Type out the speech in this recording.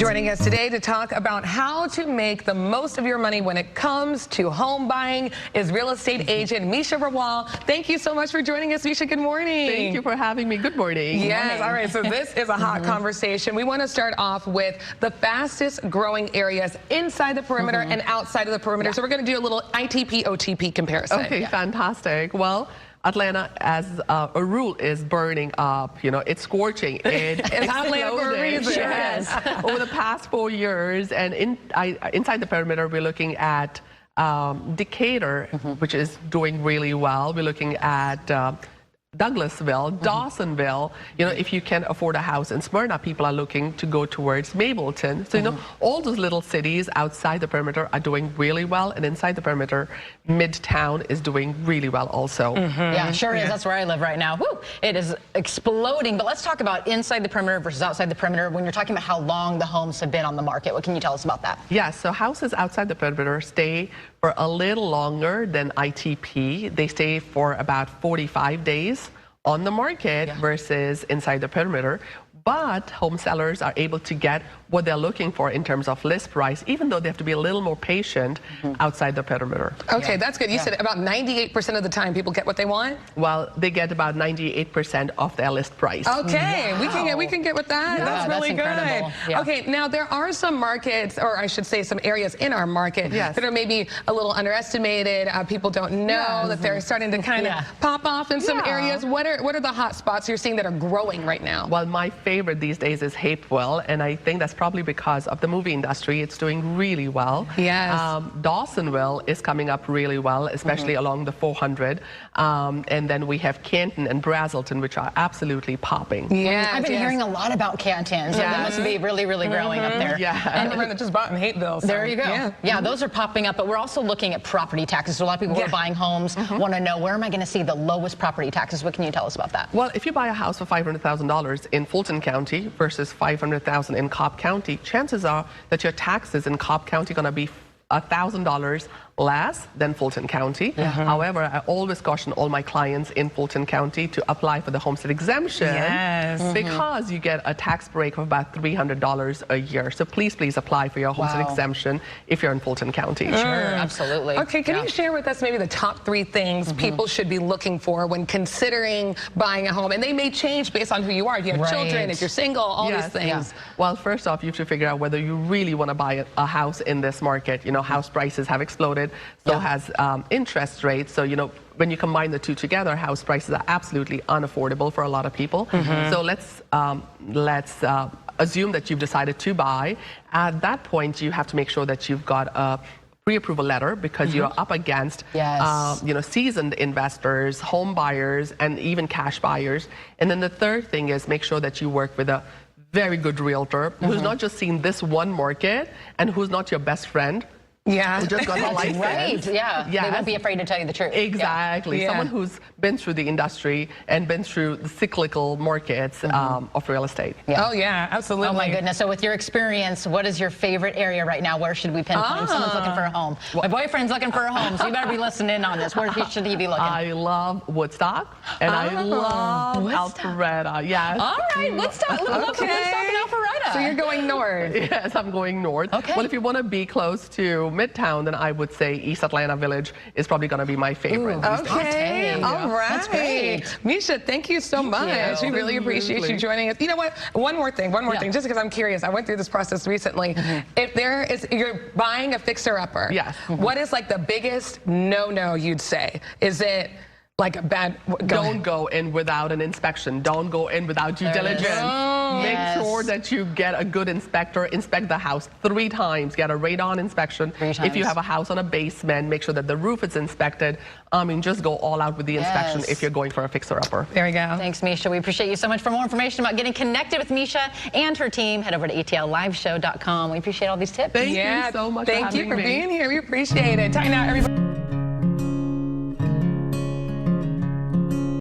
Joining us today to talk about how to make the most of your money when it comes to home buying is real estate agent Meesha Rawal. Thank you so much for joining us, Meesha. Good morning. Thank you for having me. Good morning. Yes, all right, so this is a hot conversation. We want to start off with the fastest growing areas inside the perimeter and outside of the perimeter. So we're going to do a little ITP, OTP comparison. Okay, fantastic. Well, Atlanta, as a rule, is burning up. You know, it's scorching. It's Atlanta for a reason. Yes. Over the past 4 years, and inside the perimeter, we're looking at Decatur, which is doing really well. We're looking at Douglasville, Dawsonville. You know, if you can afford a house in Smyrna, people are looking to go towards Mableton. So, you know, all those little cities outside the perimeter are doing really well, and inside the perimeter, Midtown is doing really well also. Yeah, it sure is. That's where I live right now. Woo! It is exploding. But let's talk about inside the perimeter versus outside the perimeter. When you're talking about how long the homes have been on the market, what can you tell us about that? Yeah, so houses outside the perimeter stay for a little longer than ITP. They stay for about 45 days on the market versus inside the perimeter. But home sellers are able to get what they're looking for in terms of list price, even though they have to be a little more patient outside the perimeter. Okay, that's good. You said about 98% of the time people get what they want? Well, they get about 98% of their list price. Okay, we can get with that. Yeah, that's really good. Yeah. Okay, now there are some markets, or I should say some areas in our market that are maybe a little underestimated. People don't know that they're starting to kind of pop off in some areas. What are the hot spots you're seeing that are growing right now? Well, my favorite these days is Hapeville, and I think that's probably because of the movie industry. It's doing really well. Yes. Dawsonville is coming up really well, especially along the 400. And then we have Canton and Brazelton, which are absolutely popping. Yeah, I've been hearing a lot about Canton, so that must be really, really growing up there. Yeah. And that just bought in Hapeville. So. There you go. Yeah, those are popping up, but we're also looking at property taxes. So a lot of people who are buying homes want to know, where am I going to see the lowest property taxes? What can you tell us about that? Well, if you buy a house for $500,000 in Fulton County versus $500,000 in Cobb County, chances are that your taxes in Cobb County are going to be $1,000 less than Fulton County. However, I always caution all my clients in Fulton County to apply for the homestead exemption because you get a tax break of about $300 a year. So please apply for your homestead exemption if you're in Fulton County. Sure, absolutely. Okay, can you share with us maybe the top 3 things people should be looking for when considering buying a home? And they may change based on who you are. If you have children, if you're single, all these things. Well, first off, you have to figure out whether you really want to buy a house in this market. You know, house prices have exploded. So has interest rates. So, you know, when you combine the two together, house prices are absolutely unaffordable for a lot of people. So let's assume that you've decided to buy. At that point, you have to make sure that you've got a pre-approval letter, because you're up against you know, seasoned investors, home buyers, and even cash buyers. And then the third thing is make sure that you work with a very good realtor who's not just seen this one market and who's not your best friend. Who just got a license. They won't be afraid to tell you the truth. Exactly. Someone who's been through the industry and been through the cyclical markets of real estate. Oh, yeah, absolutely. Oh, my goodness. So with your experience, what is your favorite area right now? Where should we pinpoint? Someone's looking for a home. My boyfriend's looking for a home, so you better be listening in on this. Where should he be looking? I love Woodstock, and I love Alpharetta. Yes. All right, Woodstock. Love Woodstock and Alpharetta. So you're going north. Yes, I'm going north. Okay. Well, if you want to be close to Midtown, then I would say East Atlanta Village is probably going to be my favorite. Okay, all right. That's great. Meesha, thank you so much. We really appreciate you joining us. You know what? One more thing, just because I'm curious. I went through this process recently. If you're buying a fixer-upper, what is like the biggest no-no you'd say? Is it like a bad... Don't go in without an inspection. Don't go in without due diligence. Make sure that you get a good inspector. Inspect the house 3 times. Get a radon inspection. 3 times. If you have a house on a basement, make sure that the roof is inspected. I mean, just go all out with the inspection if you're going for a fixer-upper. There we go. Thanks, Meesha. We appreciate you so much. For more information about getting connected with Meesha and her team, head over to ATLLiveshow.com. We appreciate all these tips. Thank you so much Thank you for being here. We appreciate it. Time now, everybody.